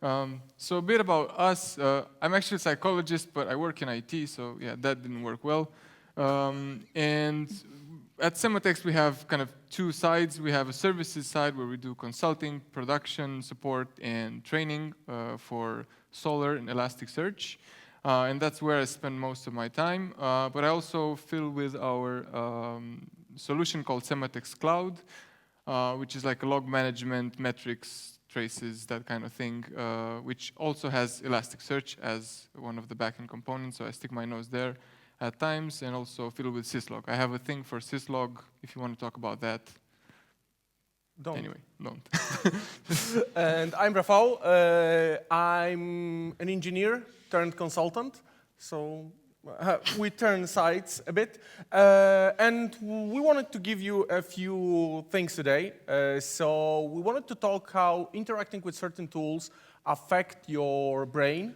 So a bit about us. I'm actually a psychologist, but I work in IT, so yeah, that didn't work well. And at Sematex, we have kind of two sides. We have a services side where we do consulting, production, support, and training for Solar and Elasticsearch. And that's where I spend most of my time. But I also fill with our solution called Sematex Cloud, which is like a log management, metrics, traces, that kind of thing, which also has Elasticsearch as one of the backend components. So I stick my nose there at times, and also fiddle with syslog. I have a thing for syslog, if you want to talk about that. Don't. Anyway, don't. And I'm Rafał. I'm an engineer turned consultant. So we turn sides a bit. And we wanted to give you a few things today. So we wanted to talk how interacting with certain tools affect your brain,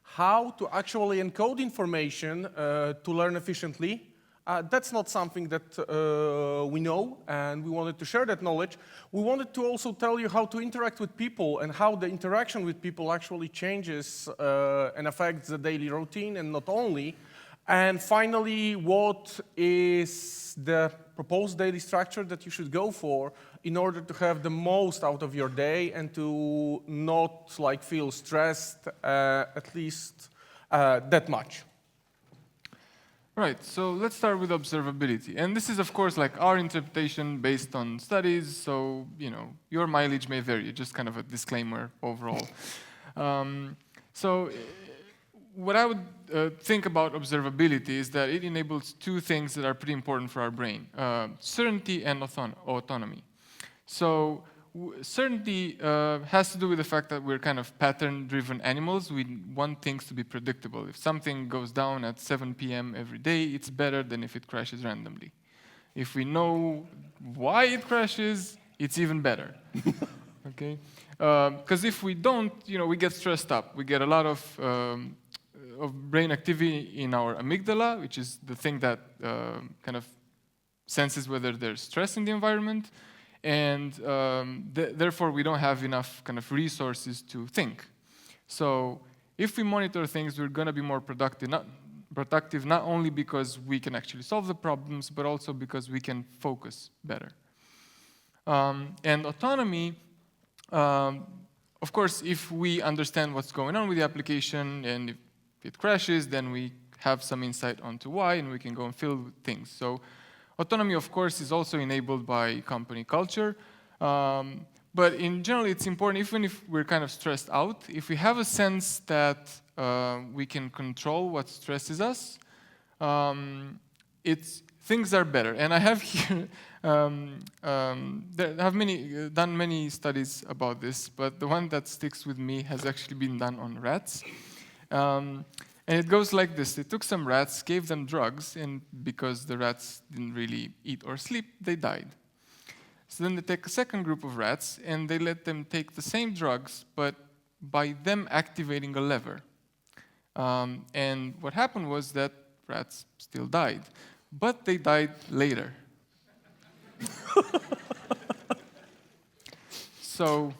how to actually encode information to learn efficiently. That's not something that we know, and we wanted to share that knowledge. We wanted to also tell you how to interact with people and how the interaction with people actually changes and affects the daily routine, and not only. And finally, what is the proposed daily structure that you should go for in order to have the most out of your day and to not like feel stressed at least that much. Right, so let's start with observability. And this is, of course, like our interpretation based on studies, so, you know, your mileage may vary, just kind of a disclaimer overall. What I would think about observability is that it enables two things that are pretty important for our brain, certainty and autonomy. So certainty has to do with the fact that we're kind of pattern-driven animals. We want things to be predictable. If something goes down at 7 p.m. every day, it's better than if it crashes randomly. If we know why it crashes, it's even better. Okay? Because if we don't, you know, we get stressed up. We get a lot of brain activity in our amygdala, which is the thing that kind of senses whether there's stress in the environment. And therefore, we don't have enough kind of resources to think. So if we monitor things, we're going to be more productive, not only because we can actually solve the problems, but also because we can focus better. And autonomy, of course, if we understand what's going on with the application, and if it crashes, then we have some insight onto why, and we can go and fill things. So autonomy, of course, is also enabled by company culture. But in general, it's important, even if we're kind of stressed out, if we have a sense that we can control what stresses us, things are better. And I have here, done many studies about this, but the one that sticks with me has actually been done on rats. And it goes like this. They took some rats, gave them drugs, and because the rats didn't really eat or sleep, they died. So then they take a second group of rats, and they let them take the same drugs, but by them activating a lever. And what happened was that rats still died, but they died later. So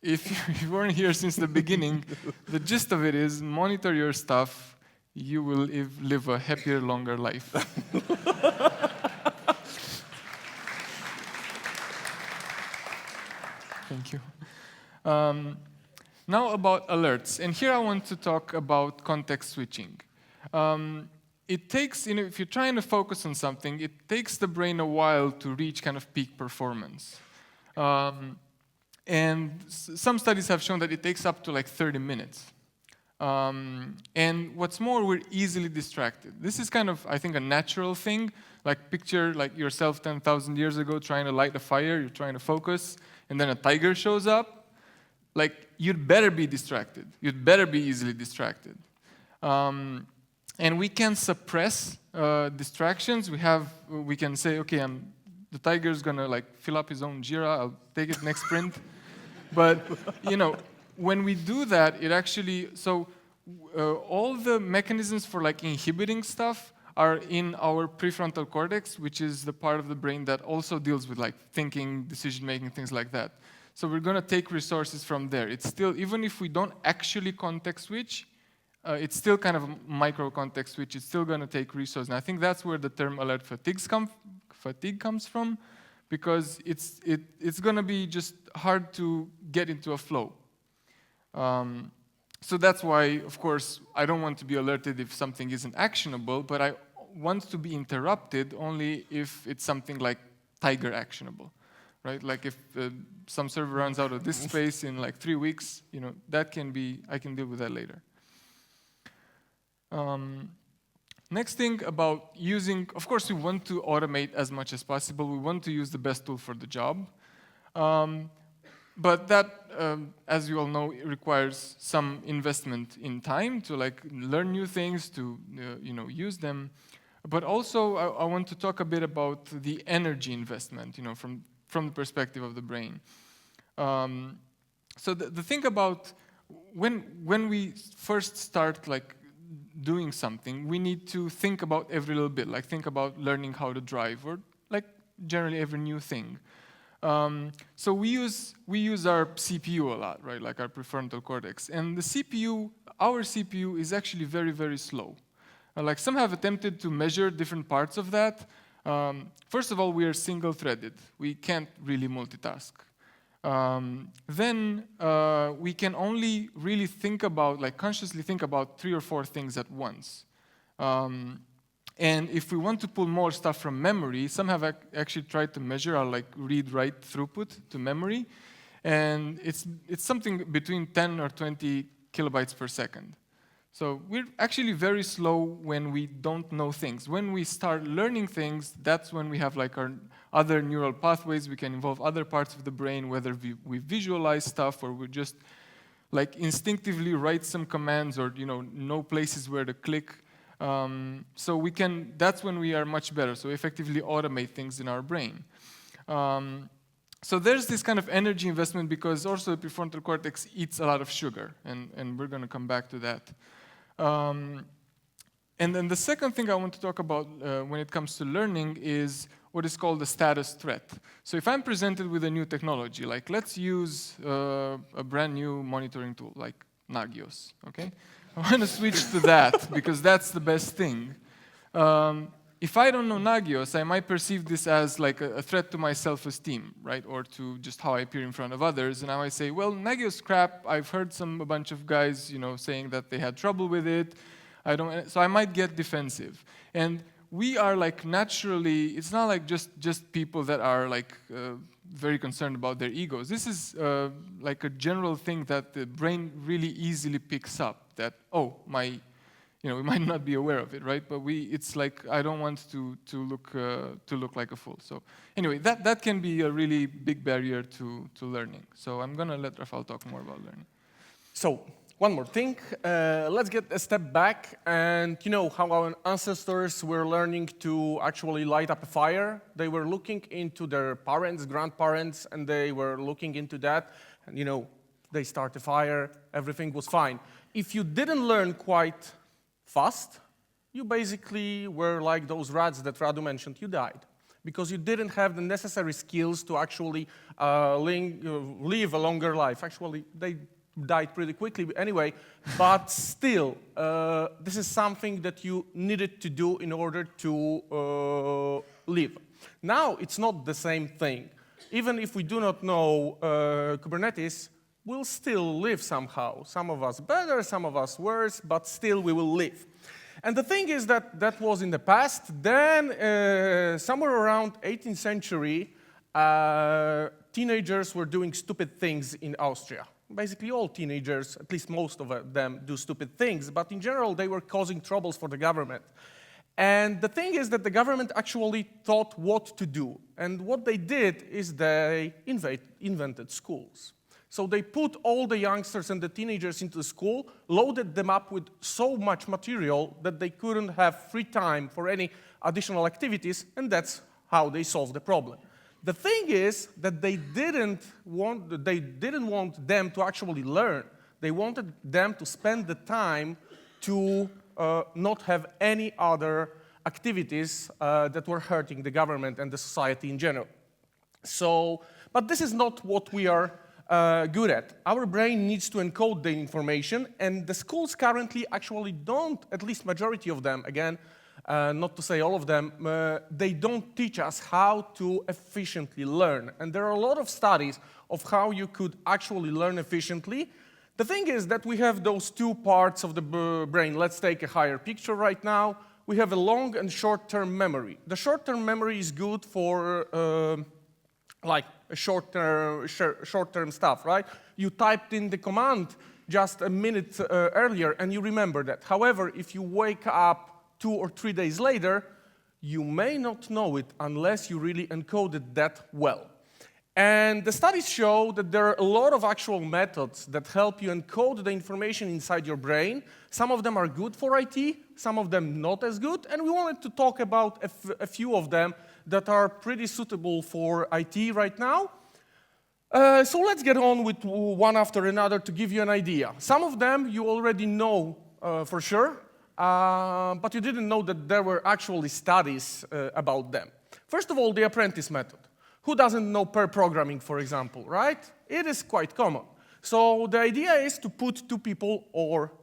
if you weren't here since the beginning, the gist of it is monitor your stuff, you will live a happier, longer life. Thank you. Now about alerts. And here I want to talk about context switching. It takes, you know, if you're trying to focus on something, it takes the brain a while to reach kind of peak performance. And some studies have shown that it takes up to like 30 minutes. And what's more, we're easily distracted. This is kind of, I think, a natural thing. Like picture like yourself 10,000 years ago trying to light a fire, you're trying to focus, and then a tiger shows up. Like, you'd better be distracted. You'd better be easily distracted. And we can suppress distractions. We can say, okay, the tiger's gonna like fill up his own Jira, I'll take it next sprint. But, you know, when we do that, it actually, all the mechanisms for like inhibiting stuff are in our prefrontal cortex, which is the part of the brain that also deals with like thinking, decision-making, things like that. So we're going to take resources from there. It's still, even if we don't actually context switch, it's still kind of a micro context switch. It's still going to take resources. And I think that's where the term alert fatigue comes from, because it's going to be just hard to get into a flow. So that's why, of course, I don't want to be alerted if something isn't actionable, but I want to be interrupted only if it's something like Tiger actionable, right? Like if some server runs out of disk space in like 3 weeks, that can be, I can deal with that later. Next thing about using, of course, we want to automate as much as possible. We want to use the best tool for the job. But that, as you all know, it requires some investment in time to like learn new things, to use them. But also, I want to talk a bit about the energy investment, from the perspective of the brain. So the thing about when we first start like doing something, we need to think about every little bit, like think about learning how to drive, or like generally every new thing. So we use our CPU a lot, right? Like our prefrontal cortex. And the CPU, our CPU is actually very, very slow. Like some have attempted to measure different parts of that. First of all, we are single-threaded. We can't really multitask. Then we can only really think about, like consciously think about 3 or 4 things at once. And if we want to pull more stuff from memory, some have actually tried to measure our like read-write throughput to memory, and it's something between 10 or 20 kilobytes per second. So we're actually very slow when we don't know things. When we start learning things, that's when we have like our other neural pathways. We can involve other parts of the brain, whether we visualize stuff or we just like instinctively write some commands, or know places where to click. So that's when we are much better. So effectively automate things in our brain. So there's this kind of energy investment, because also the prefrontal cortex eats a lot of sugar, and we're going to come back to that. And then the second thing I want to talk about when it comes to learning is what is called the status threat. So if I'm presented with a new technology, like let's use a brand new monitoring tool like Nagios, okay? I want to switch to that because that's the best thing. If I don't know Nagios, I might perceive this as like a threat to my self-esteem, right? Or to just how I appear in front of others. And I might say, well, Nagios crap. I've heard a bunch of guys, saying that they had trouble with it. So I might get defensive. And we are like naturally, it's not like just people that are like very concerned about their egos. This is like a general thing that the brain really easily picks up, that, oh, we might not be aware of it, right? But it's like, I don't want to look like a fool. So anyway, that can be a really big barrier to learning. So I'm gonna let Rafał talk more about learning. So one more thing, let's get a step back, and how our ancestors were learning to actually light up a fire. They were looking into their parents, grandparents, and they were looking into that, and they start a fire, everything was fine. If you didn't learn quite fast, you basically were like those rats that Radu mentioned, you died. Because you didn't have the necessary skills to actually live a longer life. Actually, they died pretty quickly anyway, but still, this is something that you needed to do in order to live. Now, it's not the same thing. Even if we do not know Kubernetes, we'll still live somehow. Some of us better, some of us worse, but still we will live. And the thing is that was in the past. Then, somewhere around 18th century, teenagers were doing stupid things in Austria. Basically all teenagers, at least most of them, do stupid things, but in general they were causing troubles for the government. And the thing is that the government actually thought what to do. And what they did is they invented schools. So they put all the youngsters and the teenagers into the school, loaded them up with so much material that they couldn't have free time for any additional activities, and that's how they solved the problem. The thing is that they didn't want them to actually learn. They wanted them to spend the time to not have any other activities that were hurting the government and the society in general. So, but this is not what we are good at. Our brain needs to encode the information, and the schools currently actually don't, at least majority of them, again, not to say all of them, they don't teach us how to efficiently learn. And there are a lot of studies of how you could actually learn efficiently. The thing is that we have those two parts of the brain. Let's take a higher picture right now. We have a long and short-term memory. The short-term memory is good for like a short-term stuff, right? You typed in the command just a minute earlier and you remember that. However, if you wake up 2 or 3 days later, you may not know it unless you really encoded that well. And the studies show that there are a lot of actual methods that help you encode the information inside your brain. Some of them are good for IT, some of them not as good, and we wanted to talk about a few of them that are pretty suitable for IT right now. So let's get on with one after another to give you an idea. Some of them you already know for sure, but you didn't know that there were actually studies about them. First of all, the apprentice method. Who doesn't know pair programming, for example, right? It is quite common. So the idea is to put 2 people or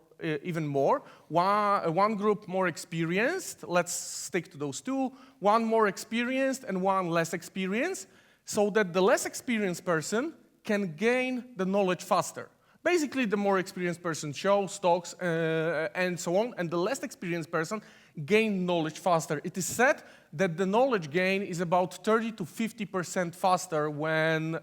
even more, one group more experienced, let's stick to those 2, one more experienced and one less experienced, so that the less experienced person can gain the knowledge faster. Basically, the more experienced person shows, talks, and so on, and the less experienced person gain knowledge faster. It is said that the knowledge gain is about 30 to 50% faster when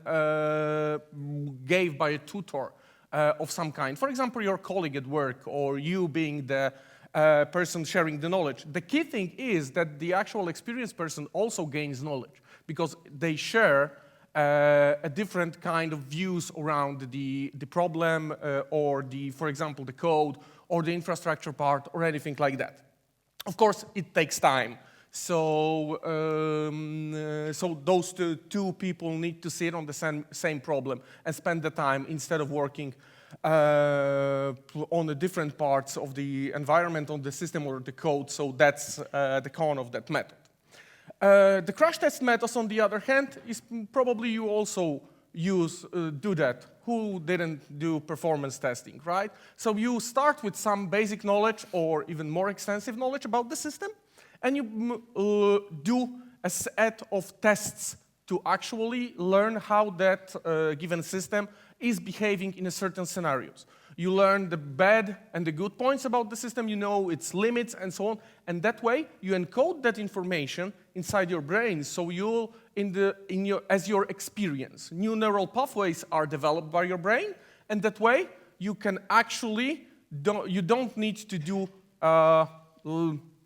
gave by a tutor of some kind. For example, your colleague at work or you being the person sharing the knowledge. The key thing is that the actual experienced person also gains knowledge because they share a different kind of views around the problem or for example, the code or the infrastructure part or anything like that. Of course, it takes time. So those two people need to sit on the same problem and spend the time instead of working on the different parts of the environment, on the system or the code. So that's the con of that method. The crash test methods, on the other hand, is probably you also do that. Who didn't do performance testing, right? So you start with some basic knowledge or even more extensive knowledge about the system, and you do a set of tests to actually learn how that given system is behaving in a certain scenarios. You learn the bad and the good points about the system, you know its limits and so on, and that way you encode that information inside your brain, so you'll, as your experience. New neural pathways are developed by your brain, and that way you can actually, you don't need to do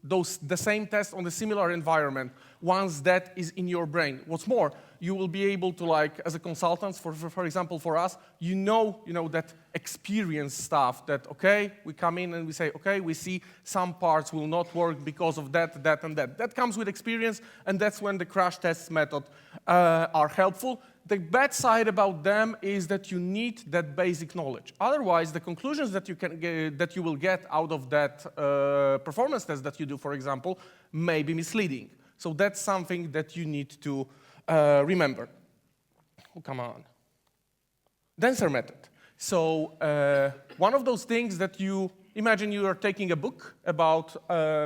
the same test on a similar environment once that is in your brain. What's more, you will be able to, like, as a consultant, for example, for us, you know that experience stuff that, okay, we come in and we say, okay, we see some parts will not work because of that, that, and that. That comes with experience, and that's when the crash test method are helpful. The bad side about them is that you need that basic knowledge. Otherwise, the conclusions that you will get out of that performance test that you do, for example, may be misleading. So that's something that you need to remember. Oh, come on. Denser method. So one of those things that you imagine you are taking a book about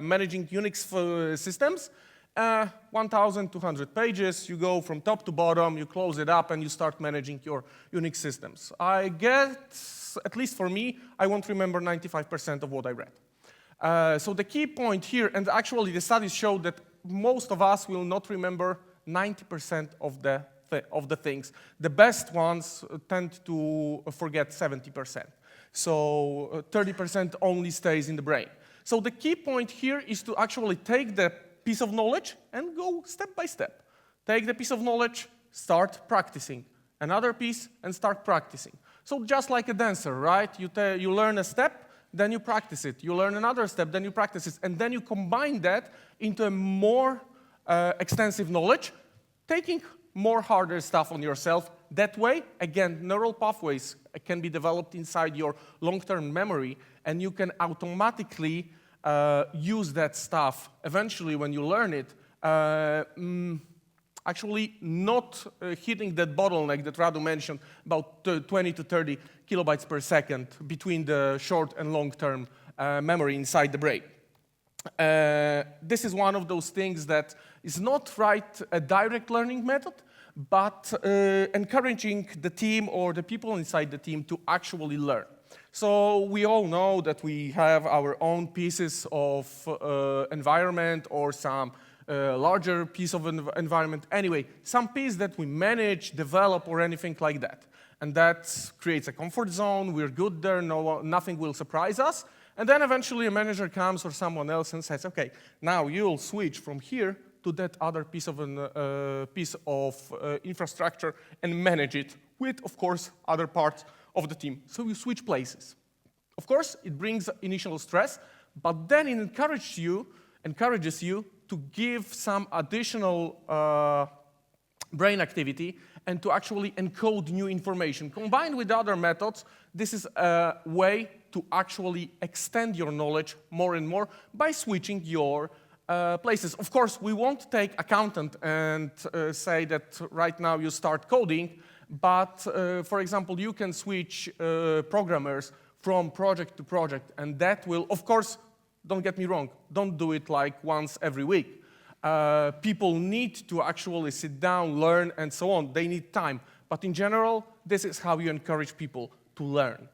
managing Unix systems, 1,200 pages, you go from top to bottom, you close it up, and you start managing your Unix systems. I guess, at least for me, I won't remember 95% of what I read. So the key point here, and actually the studies show that most of us will not remember 90% of the things. The best ones tend to forget 70%. So 30% only stays in the brain. So the key point here is to actually take the piece of knowledge and go step by step. Take the piece of knowledge, start practicing. Another piece, and start practicing. So just like a dancer, right? You learn a step, then you practice it. You learn another step, then you practice it. And then you combine that into a more extensive knowledge, taking more harder stuff on yourself. That way, again, neural pathways can be developed inside your long-term memory, and you can automatically use that stuff eventually when you learn it actually not hitting that bottleneck that Radu mentioned, about 20 to 30 kilobytes per second between the short and long-term memory inside the brain. This is one of those things that is not a direct learning method, but encouraging the team or the people inside the team to actually learn. So we all know that we have our own pieces of environment or some larger piece of environment. Anyway, some piece that we manage, develop, or anything like that. And that creates a comfort zone. We're good there. Nothing will surprise us. And then eventually a manager comes or someone else and says, OK, now you'll switch from here to that other piece of infrastructure and manage it with, of course, other parts of the team. So you switch places. Of course, it brings initial stress, but then it encourages you to give some additional brain activity and to actually encode new information. Combined with other methods, this is a way to actually extend your knowledge more and more by switching your places. Of course, we won't take accountant and say that right now you start coding, but for example, you can switch programmers from project to project, and that will, of course, don't get me wrong, don't do it like once every week. People need to actually sit down, learn, and so on. They need time. But in general, this is how you encourage people to learn.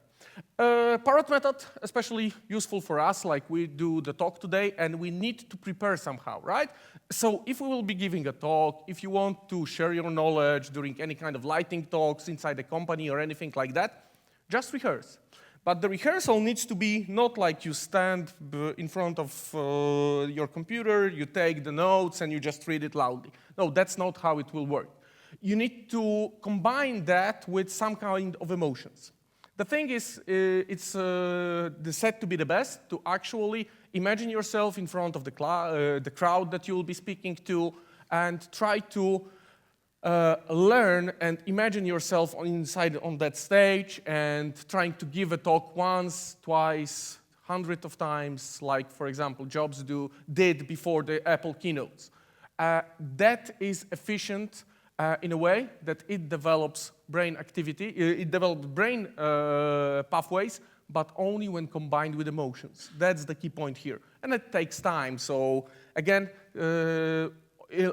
Parrot method, especially useful for us, like we do the talk today, and we need to prepare somehow, right? So if we will be giving a talk, if you want to share your knowledge during any kind of lighting talks inside the company or anything like that, just rehearse. But the rehearsal needs to be not like you stand in front of your computer, you take the notes, and you just read it loudly. No, that's not how it will work. You need to combine that with some kind of emotions. The thing is, it's said to be the best to actually imagine yourself in front of the crowd that you will be speaking to and try to learn and imagine yourself inside on that stage and trying to give a talk once, twice, hundreds of times, like, for example, Jobs did before the Apple keynotes. That is efficient in a way that it develops brain activity, it develops brain pathways, but only when combined with emotions. That's the key point here. And it takes time. So again,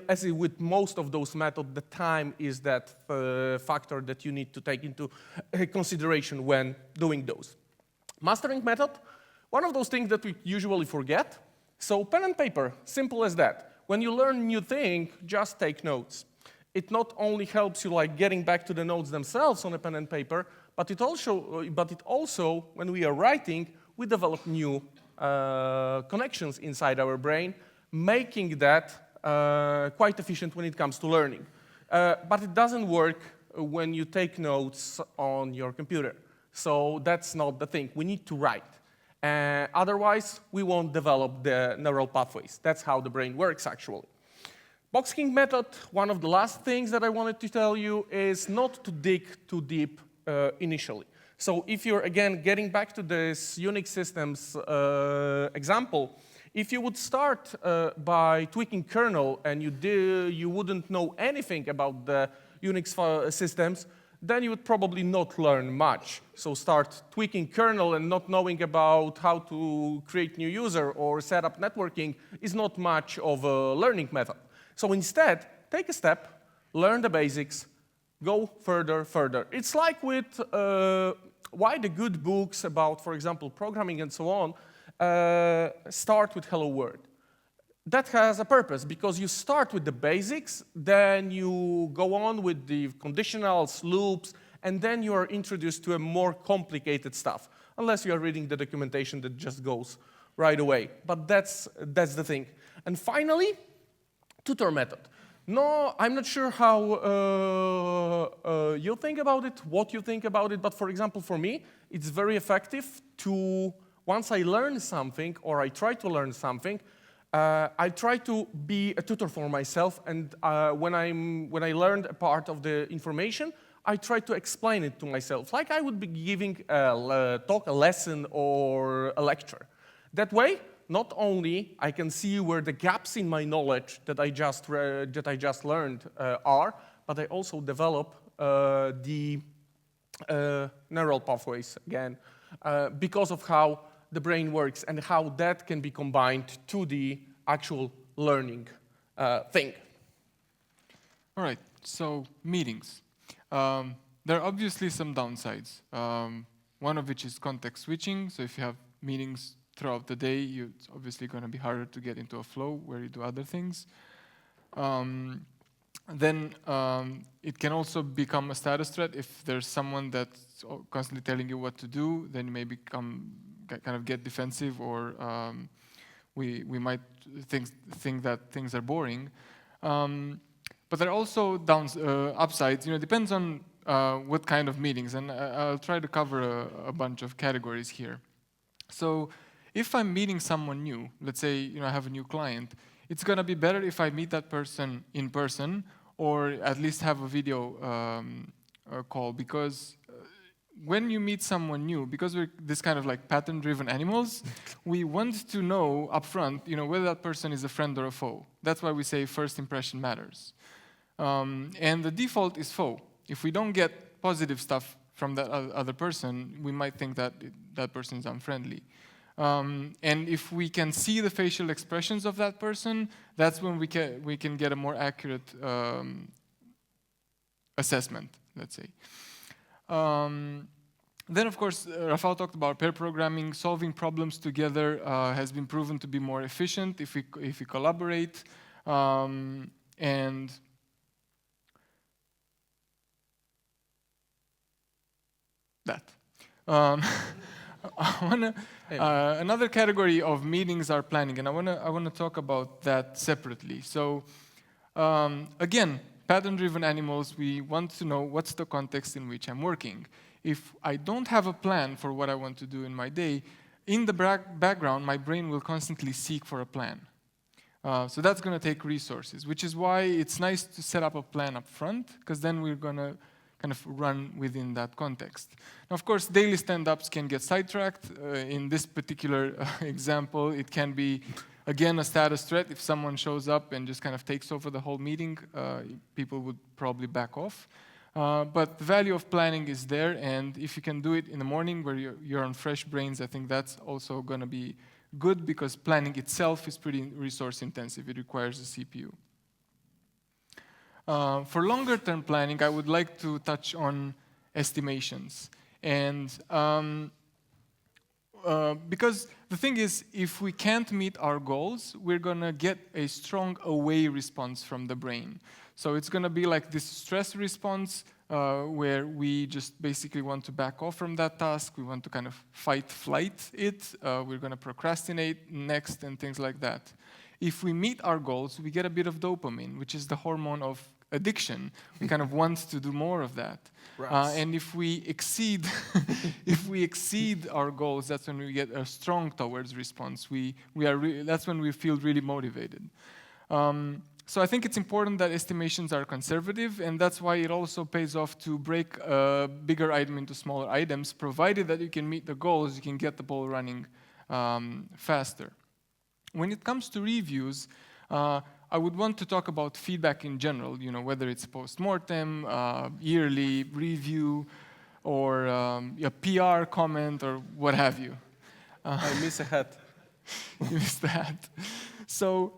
as with most of those methods, the time is that factor that you need to take into consideration when doing those. Mastering method, one of those things that we usually forget. So pen and paper, simple as that. When you learn a new thing, just take notes. It not only helps you like getting back to the notes themselves on a pen and paper, but it also, when we are writing, we develop new connections inside our brain, making that quite efficient when it comes to learning. But it doesn't work when you take notes on your computer. So that's not the thing. We need to write. Otherwise, we won't develop the neural pathways. That's how the brain works, actually. Box King method, one of the last things that I wanted to tell you is not to dig too deep initially. So if you're, again, getting back to this Unix systems example, if you would start by tweaking kernel and you wouldn't know anything about the Unix systems, then you would probably not learn much. So start tweaking kernel and not knowing about how to create new user or set up networking is not much of a learning method. So instead, take a step, learn the basics, go further. It's like with why the good books about, for example, programming and so on, start with Hello World. That has a purpose, because you start with the basics, then you go on with the conditionals, loops, and then you are introduced to a more complicated stuff, unless you are reading the documentation that just goes right away. But that's the thing. And finally, tutor method. No, I'm not sure how you think about it, what you think about it, but for example, for me, it's very effective to, once I learn something, or I try to learn something, I try to be a tutor for myself, and when I learned a part of the information, I try to explain it to myself, like I would be giving a talk, a lesson, or a lecture. That way, not only I can see where the gaps in my knowledge that I just learned are, but I also develop the neural pathways again because of how the brain works and how that can be combined to the actual learning thing. All right, so meetings. There are obviously some downsides. One of which is context switching. So if you have meetings throughout the day, it's obviously going to be harder to get into a flow where you do other things. Then it can also become a status threat. If there's someone that's constantly telling you what to do, then you may get defensive, or we might think that things are boring. But there are also upsides. It depends on what kind of meetings, and I'll try to cover a bunch of categories here. So if I'm meeting someone new, let's say I have a new client, it's going to be better if I meet that person in person, or at least have a video call, because when you meet someone new, because we're this kind of like pattern-driven animals, we want to know upfront, whether that person is a friend or a foe. That's why we say first impression matters. And the default is foe. If we don't get positive stuff from that other person, we might think that that person is unfriendly. And if we can see the facial expressions of that person, that's when we can get a more accurate assessment, let's say. Then, of course, Rafał talked about pair programming. Solving problems together has been proven to be more efficient if we collaborate. And that. Another category of meetings are planning, and I wanna talk about that separately. So again, pattern-driven animals, we want to know what's the context in which I'm working. If I don't have a plan for what I want to do in my day, in the background, my brain will constantly seek for a plan. So that's going to take resources, which is why it's nice to set up a plan up front, because then we're going to kind of run within that context. Now, of course, daily stand-ups can get sidetracked. In this particular example, it can be, again, a status threat. If someone shows up and just kind of takes over the whole meeting, people would probably back off. But the value of planning is there, and if you can do it in the morning where you're on fresh brains, I think that's also going to be good, because planning itself is pretty resource intensive. It requires a CPU. For longer term planning, I would like to touch on estimations. And because the thing is, if we can't meet our goals, we're going to get a strong away response from the brain. So it's going to be like this stress response where we just basically want to back off from that task. We want to kind of fight-flight it. We're going to procrastinate next and things like that. If we meet our goals, we get a bit of dopamine, which is the hormone of addiction. We kind of want to do more of that. And if we exceed our goals, that's when we get a strong towards response. That's when we feel really motivated. So I think it's important that estimations are conservative, and that's why it also pays off to break a bigger item into smaller items. Provided that you can meet the goals, you can get the ball running faster. When it comes to reviews, I would want to talk about feedback in general, whether it's post-mortem, yearly review, or a PR comment, or what have you. I miss a hat. You missed the hat. So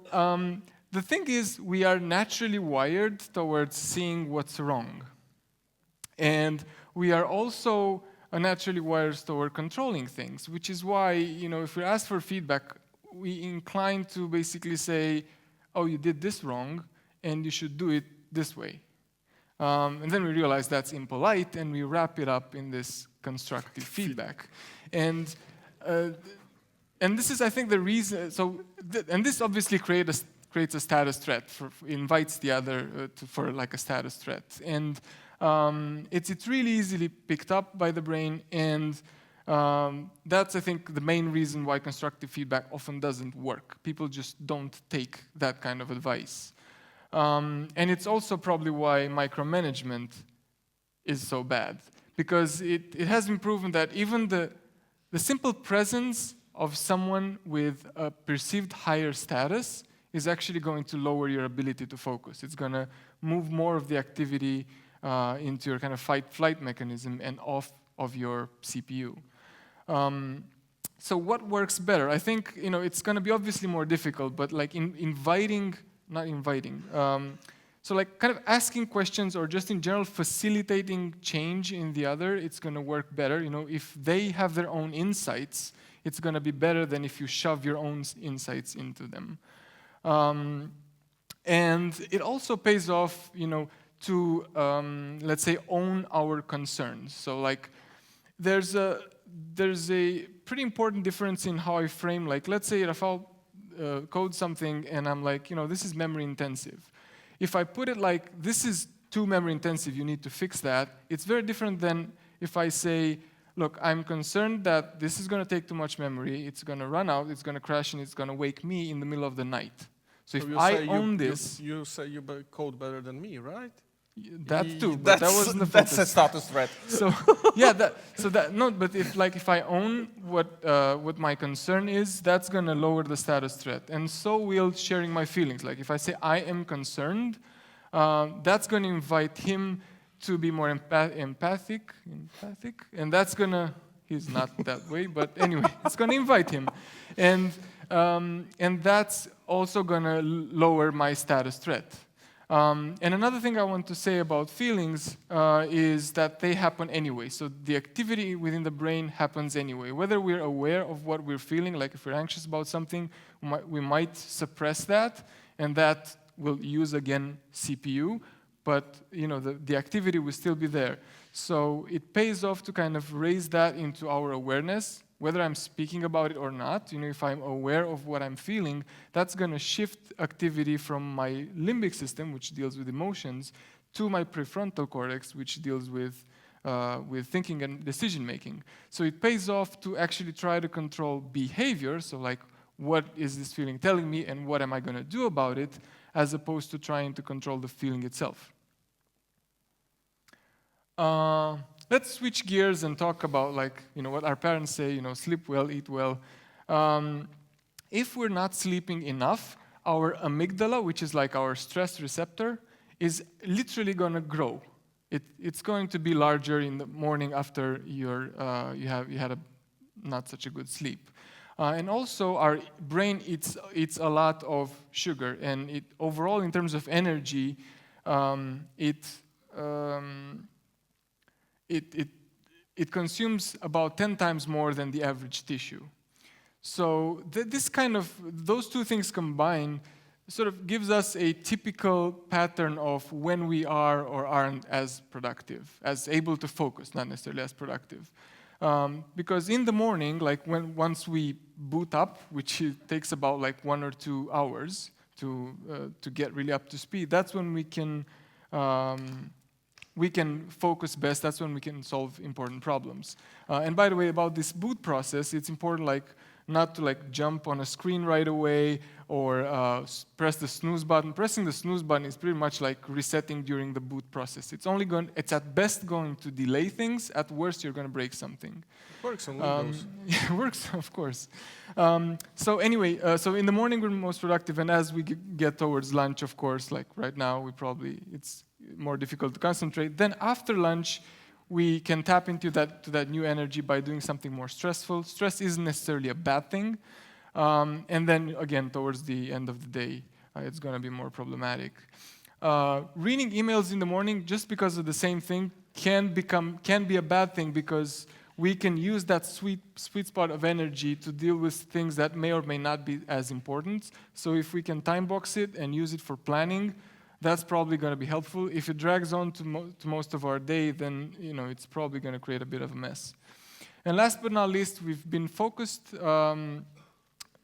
the thing is, we are naturally wired towards seeing what's wrong. And we are also naturally wired toward controlling things, which is why, if we ask for feedback, we incline to basically say, oh, you did this wrong, and you should do it this way. And then we realize that's impolite, and we wrap it up in this constructive feedback. And this is, I think, the reason. And this obviously creates a status threat, invites the other for like a status threat. And it's really easily picked up by the brain, and that's, I think, the main reason why constructive feedback often doesn't work. People just don't take that kind of advice. And it's also probably why micromanagement is so bad, because it has been proven that even the simple presence of someone with a perceived higher status is actually going to lower your ability to focus. It's going to move more of the activity into your kind of fight-flight mechanism and off of your CPU. So what works better? I think it's going to be obviously more difficult, but like so like kind of asking questions or just in general facilitating change in the other, it's going to work better. If they have their own insights, it's going to be better than if you shove your own insights into them. And it also pays off, to let's say own our concerns. So like there's a pretty important difference in how I frame. Like let's say Rafał codes something, and I'm like, this is memory intensive. If I put it like, this is too memory intensive, you need to fix that, it's very different than if I say, look, I'm concerned that this is going to take too much memory, it's going to run out, it's going to crash, and it's going to wake me in the middle of the night. So if I own this... You say you code better than me, right? That too, but that wasn't the focus. That's a status threat. So yeah, but if I own what my concern is, that's gonna lower the status threat, and so will sharing my feelings. Like if I say I am concerned, that's gonna invite him to be more empathic, and that's gonna. He's not that way, but anyway, it's gonna invite him, and that's also gonna lower my status threat. And another thing I want to say about feelings is that they happen anyway. So the activity within the brain happens anyway. Whether we're aware of what we're feeling, like if we're anxious about something, we might suppress that, and that will use, again, CPU, but the activity will still be there. So it pays off to kind of raise that into our awareness, whether I'm speaking about it or not. If I'm aware of what I'm feeling, that's going to shift activity from my limbic system, which deals with emotions, to my prefrontal cortex, which deals with thinking and decision making. So it pays off to actually try to control behavior. So like, what is this feeling telling me, and what am I going to do about it, as opposed to trying to control the feeling itself. Let's switch gears and talk about what our parents say, sleep well, eat well. If we're not sleeping enough, our amygdala, which is like our stress receptor, is literally going to grow. It's going to be larger in the morning after you had not such a good sleep. And also our brain eats a lot of sugar, and overall in terms of energy, it consumes about 10 times more than the average tissue. So those two things combined sort of gives us a typical pattern of when we are or aren't as productive, as able to focus, not necessarily as productive. Because in the morning, once we boot up, which takes about 1 or 2 hours to get really up to speed, that's when we can focus best. That's when we can solve important problems. And by the way, about this boot process, it's important not to jump on a screen right away or press the snooze button. Pressing the snooze button is pretty much like resetting during the boot process. It's at best going to delay things. At worst, you're going to break something. It works on Windows. It works, of course. So anyway, so in the morning we're most productive, and as we get towards lunch, of course, like right now, it's more difficult to concentrate. Then after lunch, we can tap into that new energy by doing something more stressful. Stress isn't necessarily a bad thing. And then again, towards the end of the day, it's going to be more problematic. Reading emails in the morning, just because of the same thing, can be a bad thing, because we can use that sweet spot of energy to deal with things that may or may not be as important. So if we can time box it and use it for planning, that's probably going to be helpful. If it drags on to most of our day, then it's probably going to create a bit of a mess. And last but not least, we've been focused a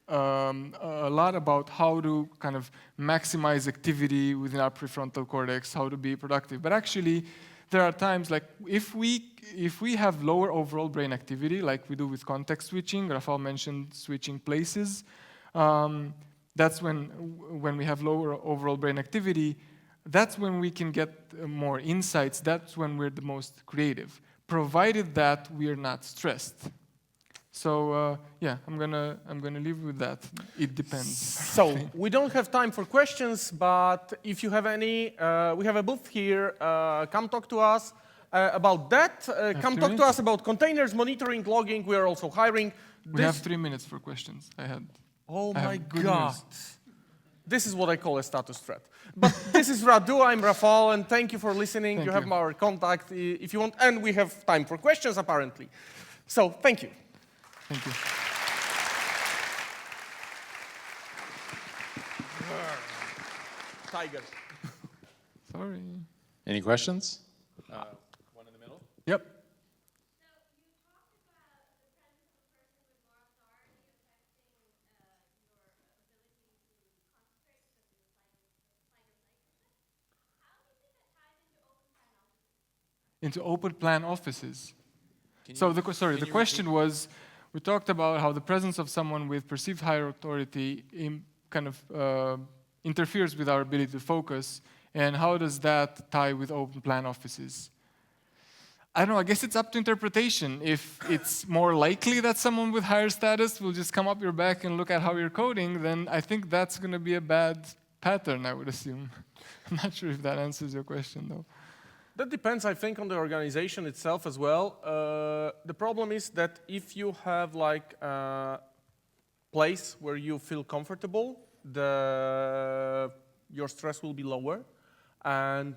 lot about how to kind of maximize activity within our prefrontal cortex, how to be productive. But actually, there are times if we have lower overall brain activity, like we do with context switching, Rafał mentioned switching places. That's when we have lower overall brain activity, that's when we can get more insights. That's when we're the most creative, provided that we are not stressed. So yeah, I'm gonna leave with that. It depends. So we don't have time for questions, but if you have any, we have a booth here. Come talk to us about that. Come 3 talk to minutes? us about containers, monitoring, logging. We are also hiring. We have 3 minutes for questions. Oh I have my good God. news. This is what I call a status threat. But this is Radu, I'm Rafał, and thank you for listening. Thank you have you. our contact if you want, and we have time for questions apparently. So thank you. Thank you. Tiger. Sorry. Any questions? One in the middle. Yep. Into open plan offices. So the question was, we talked about how the presence of someone with perceived higher authority interferes with our ability to focus, and how does that tie with open plan offices? I don't know, I guess it's up to interpretation. If it's more likely that someone with higher status will just come up your back and look at how you're coding, then I think that's going to be a bad pattern, I would assume. I'm not sure if that answers your question, though. That depends, I think, on the organization itself as well. The problem is that if you have like a place where you feel comfortable, your stress will be lower. And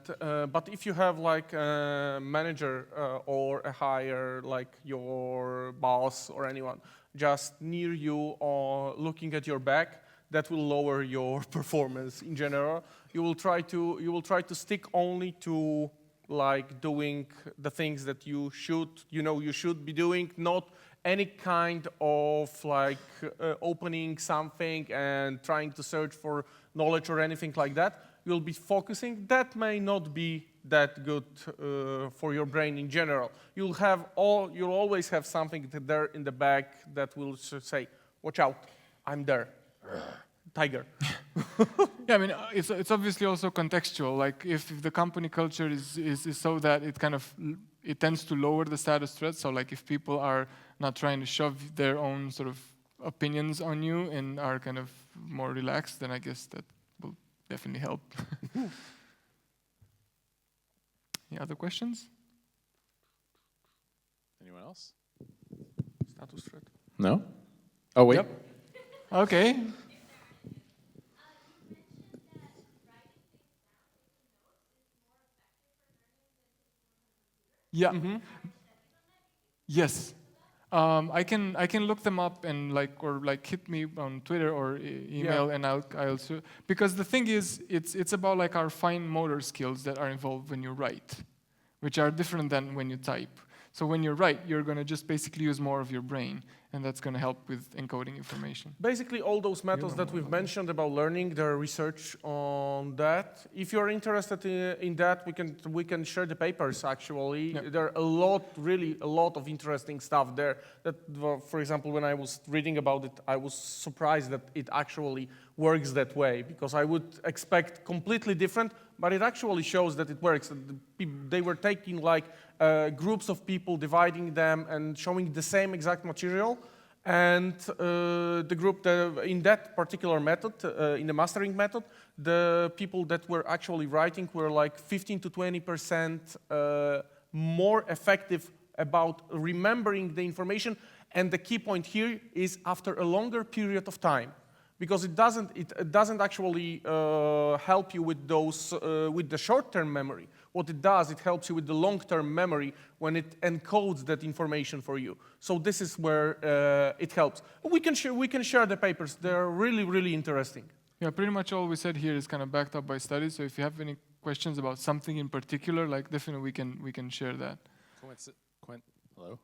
but if you have like a manager or a higher, like your boss or anyone, just near you or looking at your back, that will lower your performance in general. You will try to stick only to like doing the things that you should be doing, not any kind of like opening something and trying to search for knowledge or anything like that. You'll be focusing. That may not be that good for your brain in general. You'll always have something there in the back that will say, "Watch out, I'm there." Tiger. Yeah, I mean, it's obviously also contextual. Like, if the company culture is so that it tends to lower the status threat. So, like, if people are not trying to shove their own sort of opinions on you and are kind of more relaxed, then I guess that will definitely help. Any other questions? Anyone else? Status threat. No? Oh, wait. Yep. Okay. Yeah. Yes. I can look them up and hit me on Twitter or email, and I'll because the thing is, it's about like our fine motor skills that are involved when you write, which are different than when you type. So when you write, you're going to just basically use more of your brain, and that's going to help with encoding information. Basically, all those methods that we've mentioned about learning, there are research on that. If you're interested in that, we can share the papers, actually. Yep. There are really a lot of interesting stuff there. That, for example, when I was reading about it, I was surprised that it actually works that way, because I would expect completely different, but it actually shows that it works. They were taking like groups of people, dividing them and showing the same exact material. And the group in that particular method, in the mastering method, the people that were actually writing were like 15 to 20% more effective about remembering the information. And the key point here is after a longer period of time. Because it doesn't actually help you with those with the short-term memory. What it does, it helps you with the long-term memory when it encodes that information for you. So this is where it helps. We can share the papers. They're really, really interesting. Yeah, pretty much all we said here is kind of backed up by studies. So if you have any questions about something in particular, like definitely we can share that. Hello?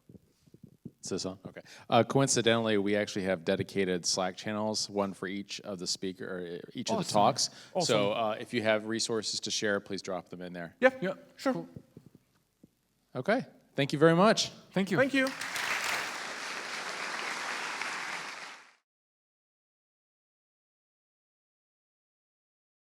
Is this on? Okay. Coincidentally, we actually have dedicated Slack channels, one for each of the each of the talks. Awesome. So if you have resources to share, please drop them in there. Yeah, sure. Cool. Okay. Thank you very much. Thank you. Thank you.